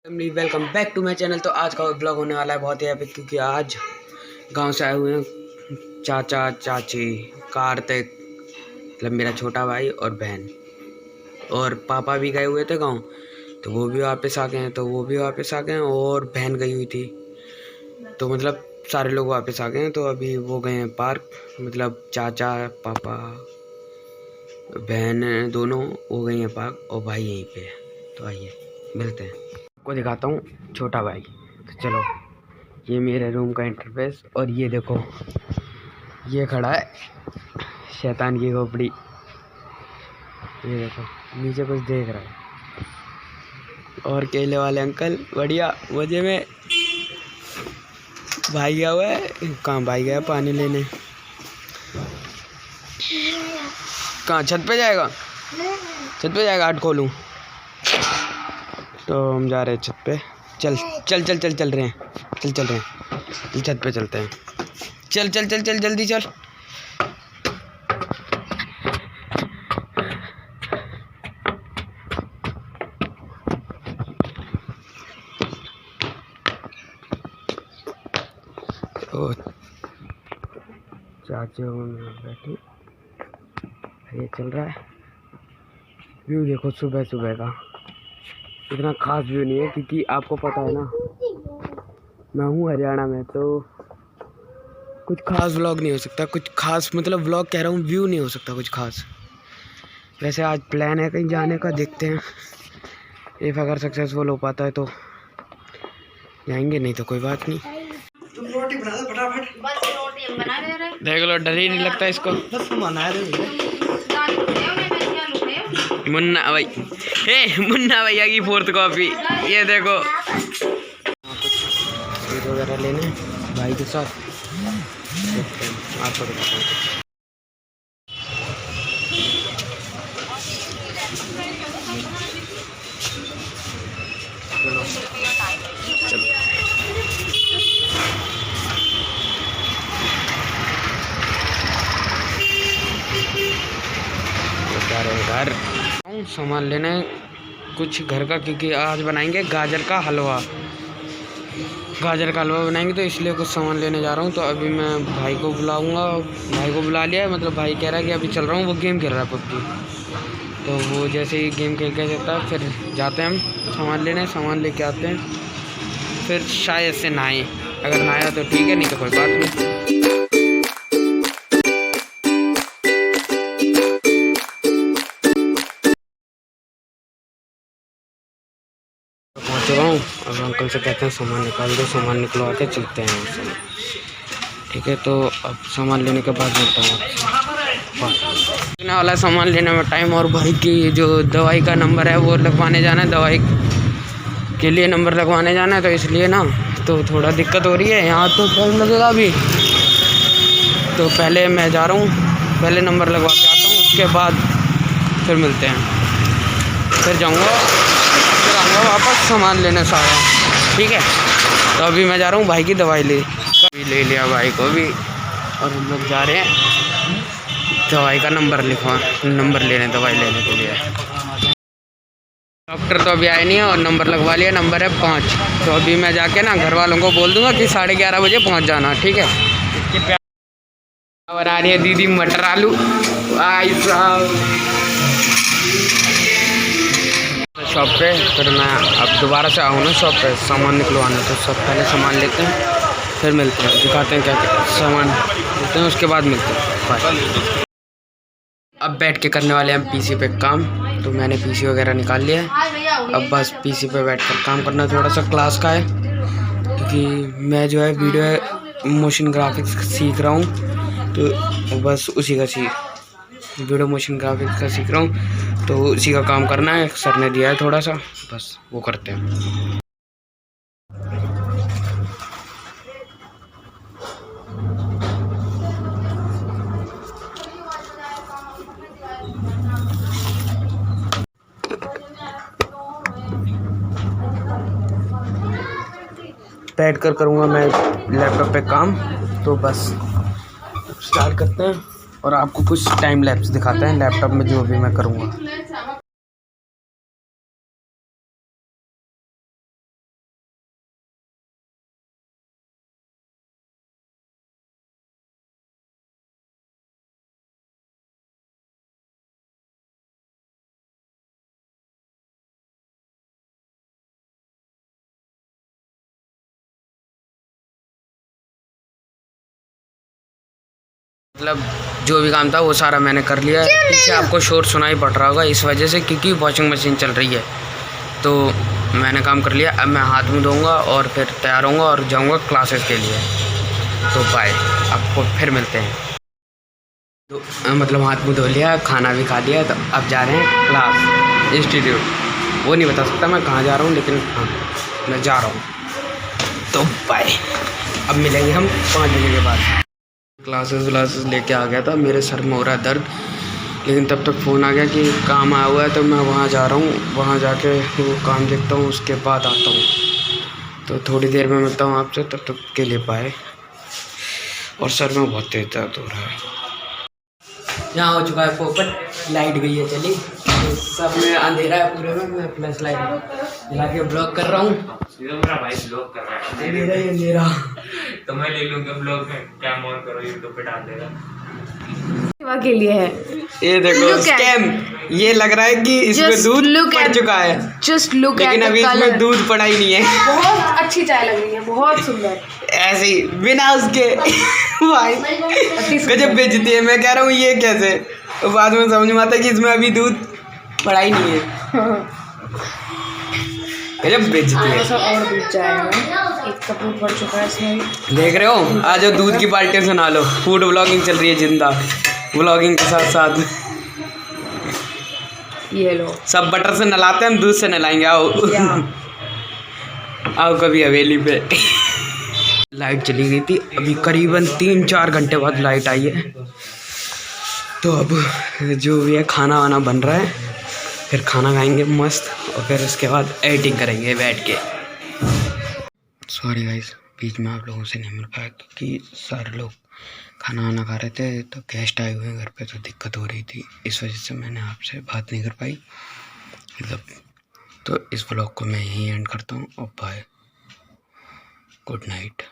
Welcome back to my channel. तो आज का ब्लॉग होने वाला है बहुत ही एपिक, क्योंकि आज गांव से आए हुए हैं चाचा चाची कार्तिक, मतलब मेरा छोटा भाई और बहन, और पापा भी गए हुए थे गांव, तो वो भी वापस आ गए हैं और बहन गई हुई थी, तो मतलब सारे लोग वापस आ गए हैं। तो अभी वो गए हैं पार्क, मतलब चाचा पापा बहन दोनों वो गई हैं पार्क और भाई यहीं पे है। तो आइए मिलते हैं, आपको दिखाता हूँ छोटा भाई। तो चलो, ये मेरे रूम का इंटरफेस, और ये देखो ये खड़ा है शैतान की खोपड़ी, ये देखो नीचे कुछ देख रहा है। और केले वाले अंकल बढ़िया मजे में। भाई गया हुआ है, कहाँ भाई गया पानी लेने, कहाँ छत पे जाएगा, आट खोलूँ। तो हम जा रहे हैं छत पे, चल रहे हैं, छत पे चलते हैं, चल जल्दी चल। तो चाचे बैठे, ये चल रहा है व्यू, देखो सुबह सुबह का। इतना खास व्यू नहीं है, क्योंकि आपको पता है ना मैं हूँ हरियाणा में, तो कुछ खास व्लॉग नहीं हो सकता, कुछ खास मतलब व्लॉग कह रहा हूँ, व्यू नहीं हो सकता कुछ खास। वैसे आज प्लान है कहीं जाने का, देखते हैं इफ़ अगर सक्सेसफुल हो पाता है तो जाएंगे, नहीं तो कोई बात नहीं। तुम रोटी बना दो फटाफट। बस रोटी हम बना दे रहे हैं, देख लो डर ही नहीं लगता इसको। बस तुम बना रहे हो मुन्ना भाई, मुन्ना भैया की 4th कॉपी, ये देखो कुछ वगैरह लेने भाई के साथ, आपको दिखाता हूँ। घर सामान लेना है कुछ घर का, क्योंकि आज बनाएंगे गाजर का हलवा बनाएंगे, तो इसलिए कुछ सामान लेने जा रहा हूँ। तो अभी मैं भाई को बुलाऊंगा, भाई को बुला लिया है, मतलब भाई कह रहा है कि अभी चल रहा हूँ, वो गेम खेल रहा है पबजी, तो वो जैसे ही गेम खेल के जाता है फिर जाते हैं हम सामान लेके आते हैं, फिर शायद से नहाएं, अगर नहाया तो ठीक है, नहीं तो कोई बात नहीं। पहुँच चुका हूँ, अब अंकल से कहते हैं सामान निकाल दो, सामान निकलवा के चलते हैं उससे, ठीक है। तो अब सामान लेने के बाद मिलता हूँ आपसे। लेने वाला सामान लेने में टाइम, और भाई की जो दवाई का नंबर है वो लगवाने जाना है, दवाई के लिए नंबर लगवाने जाना है, तो इसलिए ना तो थोड़ा दिक्कत हो रही है, यहाँ तो टाइम लगेगा अभी। तो पहले मैं जा रहा हूँ, पहले नंबर लगवा के आता हूँ, उसके बाद फिर मिलते हैं, फिर जाऊँगा, फिर आऊँगा वापस सामान लेने सारा, ठीक है। तो अभी मैं जा रहा हूँ भाई की दवाई ले लिया भाई को भी, और हम लोग जा रहे हैं दवाई का नंबर लेने, दवाई लेने के लिए। डॉक्टर तो अभी आए नहीं है, और नंबर लगवा लिया, नंबर है 5। तो अभी मैं जाके ना घर वालों को बोल दूंगा कि 11:30 बजे पहुंच जाना, ठीक है। और आ रही है दीदी मटर आलू, भाई साहब शॉप पे, फिर मैं अब दोबारा से आऊँ ना शॉप पे सामान निकलवाना, तो सब पहले सामान लेते हैं, फिर मिलते हैं, दिखाते हैं क्या क्या सामान लेते हैं, उसके बाद मिलते हैं, बाय। अब बैठ के करने वाले हैं हम पीसी पे काम, तो मैंने पीसी वगैरह निकाल लिया है, अब बस पीसी पे बैठ कर काम करना। थोड़ा सा क्लास का है, क्योंकि मैं जो है वीडियो मोशन ग्राफिक्स सीख रहा हूँ, तो बस उसी का वीडियो मोशन ग्राफिक्स का सीख रहा हूँ, तो उसी का काम करना है, सर ने दिया है थोड़ा सा, बस वो करते हैं। बैठ कर करूँगा मैं लैपटॉप पे काम, तो बस स्टार्ट करते हैं, और आपको कुछ टाइम लैप्स दिखाते हैं लैपटॉप में जो भी मैं करूँगा। मतलब जो भी काम था वो सारा मैंने कर लिया है। पीछे आपको शोर सुनाई पड़ रहा होगा इस वजह से, क्योंकि वॉशिंग मशीन चल रही है। तो मैंने काम कर लिया। अब मैं हाथ मुँह धोऊंगा और फिर तैयार होऊंगा और जाऊंगा क्लासेस के लिए। तो बाय, आपको फिर मिलते हैं। तो मतलब हाथ मुँह धो लिया, खाना भी खा लिया, तो अब जा रहे हैं क्लास, इंस्टीट्यूट। वो नहीं बता सकता मैं कहाँ जा रहा हूँ, लेकिन हाँ मैं जा रहा हूँ। तो बाय, अब मिलेंगे हम 5 बजे के बाद। क्लासेस व्लासेस लेके आ गया था, मेरे सर में हो रहा है दर्द, लेकिन तब तक फ़ोन आ गया कि काम आया हुआ है, तो मैं वहाँ जा रहा हूँ। वहाँ जाके वो काम देखता हूँ, उसके बाद आता हूँ। तो थोड़ी देर में मिलता हूँ आपसे, तब तक के लिए बाय। और सर में बहुत तेज दर्द हो रहा है। यहाँ हो चुका है पोपट, लाइट गई है चली, तो सब में अंधेरा है पूरे में। मैं फ्लैश लाइट जला के ब्लॉक कर रहा हूँ। मेरा भाई ब्लॉग कर रहा है, अंधेरा ही अंधेरा। तो मैं ले लूँगा ब्लॉग में, क्या ऑन करो यूट्यूब पे डाल देगा। के लिए है ये देखो स्कैम, ये लग रहा है कि इसमें दूध पड़ चुका है, जस्ट लुक लेकिन अभी इसमें दूध पड़ा ही नहीं है। बहुत अच्छी चाय लग रही है, बहुत सुंदर, ऐसे ही बिना उसके भाई गजब बेइज्जती है। मैं कह रहा हूँ ये कैसे, तो बाद में समझ में आता है कि इसमें अभी दूध पड़ा ही नहीं है। गजब बेइज्जती है। और दूध जाएगा, एक कप दूध पड़ चुका है इसमें भी। देख रहे हो, आज दूध की बाल्टी से नहा लो। फूड ब्लॉगिंग चल रही है जिंदा, ब्लॉगिंग के साथ साथ। ये लो, सब बटर से नहलाते हैं, हम दूध से नहलाएंगे। आओ आओ कभी हवेली पे। लाइट चली गई थी, अभी करीबन 3-4 घंटे बाद लाइट आई है। तो अब जो भी है खाना वाना बन रहा है, फिर खाना खाएंगे मस्त, और फिर उसके बाद एडिटिंग करेंगे बैठ के। सॉरी गाइस, बीच में आप लोगों से नहीं मिल पाया, क्योंकि सारे लोग खाना वाना खा रहे थे, तो गेस्ट आए हुए हैं घर पे, तो दिक्कत हो रही थी, इस वजह से मैंने आपसे बात नहीं कर पाई मतलब। तो इस ब्लॉग को मैं यहीं एंड करता हूँ, और बाय, गुड नाइट।